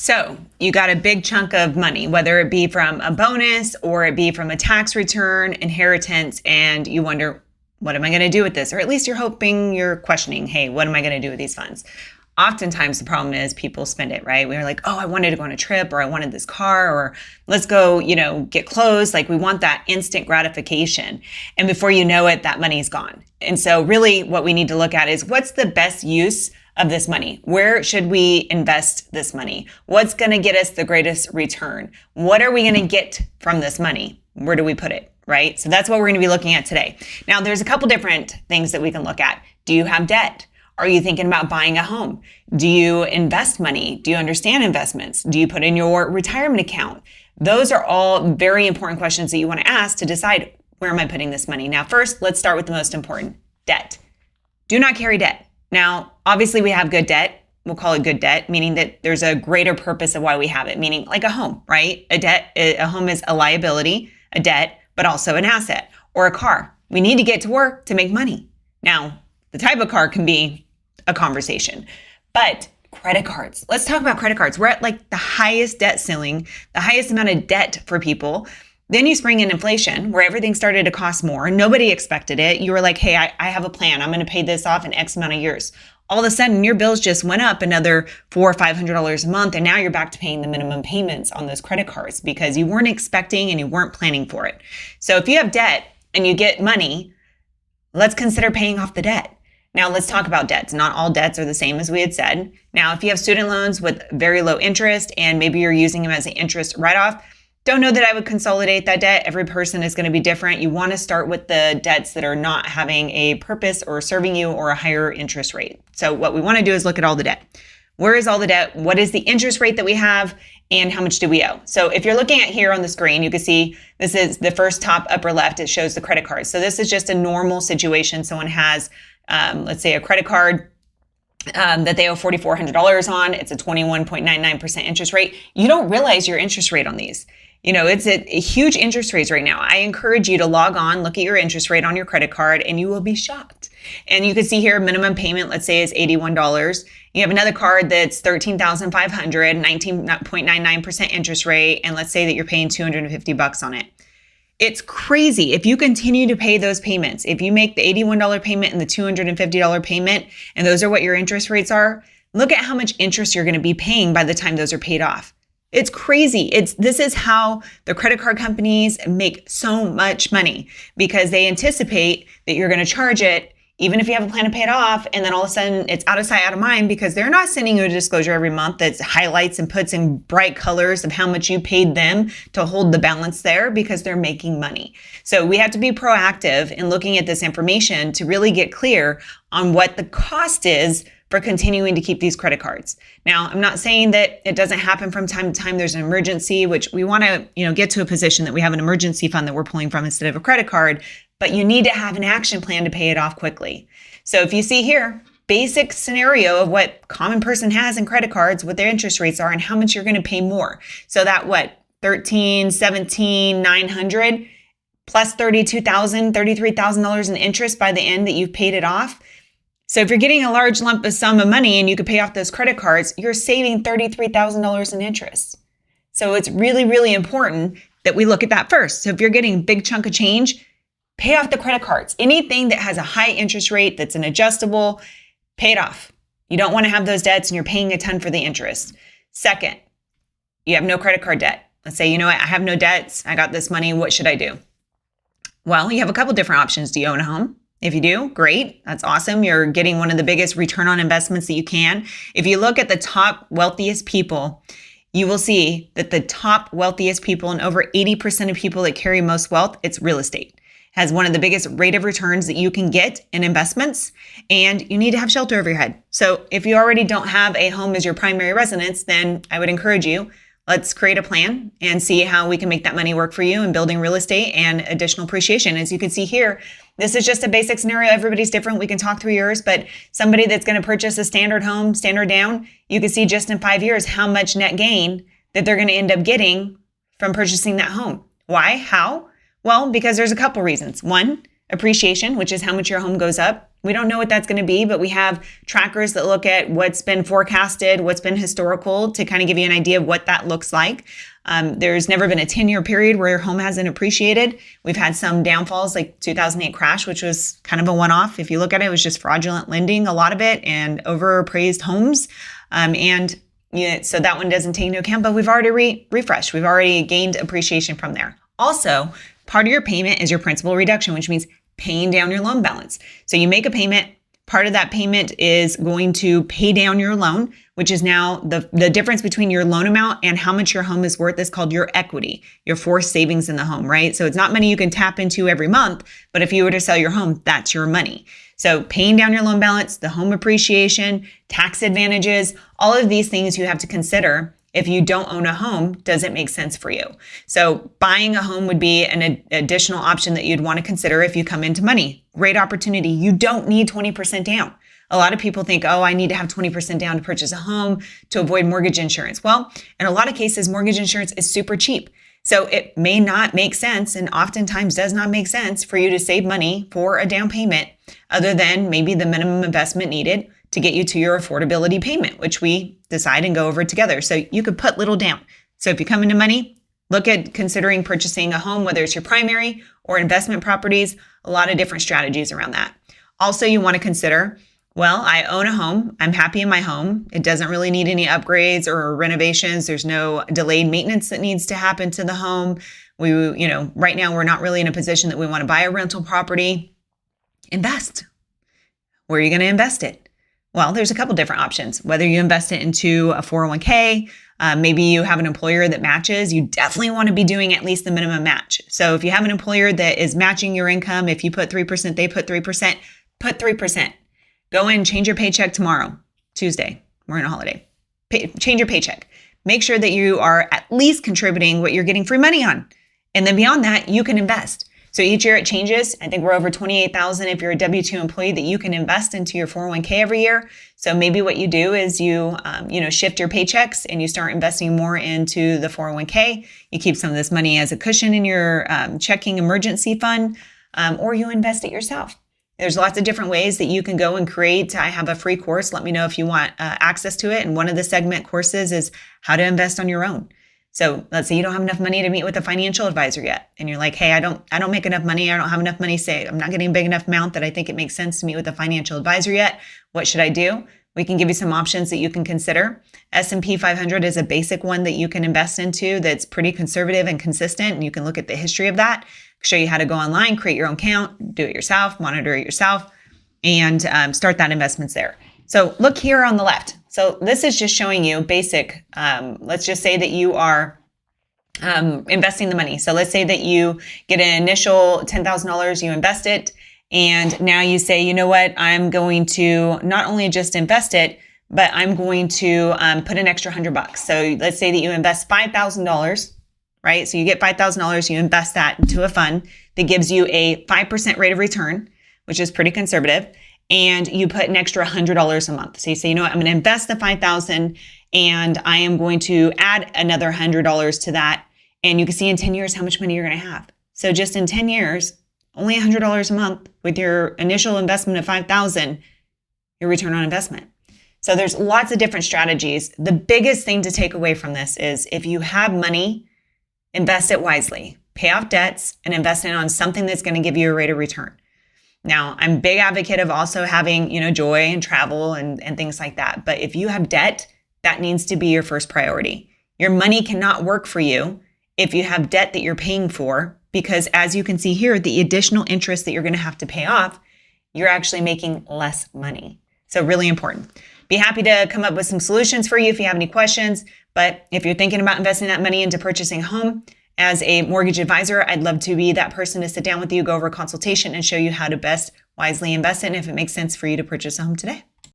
So you got a big chunk of money, whether it be from a bonus or it be from a tax return, inheritance, and you wonder, what am I going to do with this? Or at least you're questioning, hey, what am I going to do with these funds? Oftentimes the problem is people spend it, right? We're like, oh, I wanted to go on a trip, or I wanted this car, or let's go, get clothes. Like we want that instant gratification. And before you know it, that money's gone. And so really what we need to look at is what's the best use of this money? Where should we invest this money? What's going to get us the greatest return? What are we going to get from this money? Where do we put it, right? So that's what we're going to be looking at today. Now, there's a couple different things that we can look at. Do you have debt? Are you thinking about buying a home? Do you invest money? Do you understand investments? Do you put in your retirement account? Those are all very important questions that you want to ask to decide, where am I putting this money? Now, first, let's start with the most important, debt. Do not carry debt. Now, obviously we have good debt. We'll call it good debt, meaning that there's a greater purpose of why we have it, meaning like a home, right? A home is a liability, a debt, but also an asset, or a car. We need to get to work to make money. Now, the type of car can be a conversation, but credit cards. Let's talk about credit cards. We're at like the highest debt ceiling, the highest amount of debt for people. Then you spring in inflation where everything started to cost more. Nobody expected it. You were like, hey, I have a plan. I'm going to pay this off in X amount of years. All of a sudden, your bills just went up another $400 or $500 a month. And now you're back to paying the minimum payments on those credit cards because you weren't expecting and you weren't planning for it. So if you have debt and you get money, let's consider paying off the debt. Now let's talk about debts. Not all debts are the same as we had said. Now, if you have student loans with very low interest and maybe you're using them as an interest write-off, don't know that I would consolidate that debt. Every person is going to be different. You want to start with the debts that are not having a purpose or serving you or a higher interest rate. So what we want to do is look at all the debt. Where is all the debt? What is the interest rate that we have? And how much do we owe? So if you're looking at here on the screen, you can see this is the first top upper left. It shows the credit cards. So this is just a normal situation. Someone has, let's say, a credit card that they owe $4,400 on. It's a 21.99% interest rate. You don't realize your interest rate on these. It's a huge interest rates right now. I encourage you to log on, look at your interest rate on your credit card, and you will be shocked. And you can see here, minimum payment, let's say, is $81. You have another card that's $13,500, 19.99% interest rate, and let's say that you're paying $250 on it. It's crazy. If you continue to pay those payments, if you make the $81 payment and the $250 payment, and those are what your interest rates are, look at how much interest you're going to be paying by the time those are paid off. It's crazy. This is how the credit card companies make so much money because they anticipate that you're going to charge it even if you have a plan to pay it off, and then all of a sudden it's out of sight, out of mind because they're not sending you a disclosure every month that highlights and puts in bright colors of how much you paid them to hold the balance there because they're making money. So we have to be proactive in looking at this information to really get clear on what the cost is for continuing to keep these credit cards. Now, I'm not saying that it doesn't happen from time to time. There's an emergency, which we want to, get to a position that we have an emergency fund that we're pulling from instead of a credit card, but you need to have an action plan to pay it off quickly. So if you see here, basic scenario of what common person has in credit cards, what their interest rates are and how much you're going to pay more. So that $13,000, $17,000, $900 plus $32,000, $33,000 in interest by the end that you've paid it off. So if you're getting a large lump of sum of money and you could pay off those credit cards, you're saving $33,000 in interest. So it's really, really important that we look at that first. So if you're getting a big chunk of change, pay off the credit cards. Anything that has a high interest rate that's an adjustable, pay it off. You don't want to have those debts and you're paying a ton for the interest. Second, you have no credit card debt. Let's say, I have no debts. I got this money. What should I do? Well, you have a couple different options. Do you own a home? If you do, great. That's awesome. You're getting one of the biggest return on investments that you can. If you look at the top wealthiest people, you will see that the top wealthiest people and over 80% of people that carry most wealth, it's real estate. It has one of the biggest rate of returns that you can get in investments, and you need to have shelter over your head. So if you already don't have a home as your primary residence, then I would encourage you, let's create a plan and see how we can make that money work for you in building real estate and additional appreciation. As you can see here, this is just a basic scenario. Everybody's different. We can talk through yours, but somebody that's going to purchase a standard home, standard down, you can see just in 5 years how much net gain that they're going to end up getting from purchasing that home. Why? How? Well, because there's a couple reasons. One, appreciation, which is how much your home goes up. We don't know what that's going to be, but we have trackers that look at what's been forecasted, what's been historical to kind of give you an idea of what that looks like. There's never been a 10-year period where your home hasn't appreciated. We've had some downfalls like 2008 crash, which was kind of a one-off. If you look at it, it was just fraudulent lending, a lot of it, and overappraised homes. So that one doesn't take into account, but we've already refreshed. We've already gained appreciation from there. Also, part of your payment is your principal reduction, which means paying down your loan balance. So you make a payment. Part of that payment is going to pay down your loan, which is now the difference between your loan amount and how much your home is worth is called your equity, your forced savings in the home, right? So it's not money you can tap into every month, but if you were to sell your home, that's your money. So paying down your loan balance, the home appreciation, tax advantages, all of these things you have to consider. If you don't own a home, does it make sense for you? So buying a home would be an additional option that you'd want to consider if you come into money. Great opportunity. You don't need 20% down. A lot of people think, oh, I need to have 20% down to purchase a home to avoid mortgage insurance. Well, in a lot of cases, mortgage insurance is super cheap. So it may not make sense, and oftentimes does not make sense for you to save money for a down payment other than maybe the minimum investment needed to get you to your affordability payment, which we decide and go over together. So you could put little down. So if you come into money, look at considering purchasing a home, whether it's your primary or investment properties, a lot of different strategies around that. Also, you want to consider, well, I own a home. I'm happy in my home. It doesn't really need any upgrades or renovations. There's no delayed maintenance that needs to happen to the home. Right now we're not really in a position that we want to buy a rental property. Invest. Where are you going to invest it? Well, there's a couple different options. Whether you invest it into a 401k, maybe you have an employer that matches, you definitely want to be doing at least the minimum match. So if you have an employer that is matching your income, if you put 3%, they put 3%, put 3%. Go in, change your paycheck tomorrow, Tuesday. We're in a holiday. Change your paycheck. Make sure that you are at least contributing what you're getting free money on. And then beyond that, you can invest. So each year it changes. I think we're over $28,000 if you're a W-2 employee that you can invest into your 401k every year. So maybe what you do is you shift your paychecks and you start investing more into the 401k. You keep some of this money as a cushion in your checking emergency fund, or you invest it yourself. There's lots of different ways that you can go and create. I have a free course. Let me know if you want access to it. And one of the segment courses is how to invest on your own. So let's say you don't have enough money to meet with a financial advisor yet. And you're like, hey, I don't make enough money. I don't have enough money saved. I'm not getting a big enough amount that I think it makes sense to meet with a financial advisor yet. What should I do? We can give you some options that you can consider. S&P 500 is a basic one that you can invest into that's pretty conservative and consistent. And you can look at the history of that, show you how to go online, create your own account, do it yourself, monitor it yourself, and start that investments there. So look here on the left. So this is just showing you basic, let's just say that you are investing the money. So let's say that you get an initial $10,000, you invest it, and now you say, you know what, I'm going to not only just invest it, but I'm going to put an extra $100. So let's say that you invest $5,000, right? So you get $5,000, you invest that into a fund that gives you a 5% rate of return, which is pretty conservative. And you put an extra $100 a month. So you say, you know what, I'm going to invest the $5,000 and I am going to add another $100 to that. And you can see in 10 years how much money you're going to have. So just in 10 years, only $100 a month with your initial investment of $5,000, your return on investment. So there's lots of different strategies. The biggest thing to take away from this is if you have money, invest it wisely. Pay off debts and invest it on something that's going to give you a rate of return. Now, I'm a big advocate of also having, joy and travel and things like that. But if you have debt, that needs to be your first priority. Your money cannot work for you if you have debt that you're paying for, because as you can see here, the additional interest that you're going to have to pay off, you're actually making less money. So really important. Be happy to come up with some solutions for you if you have any questions. But if you're thinking about investing that money into purchasing a home, as a mortgage advisor, I'd love to be that person to sit down with you, go over a consultation and show you how to best wisely invest it and if it makes sense for you to purchase a home today.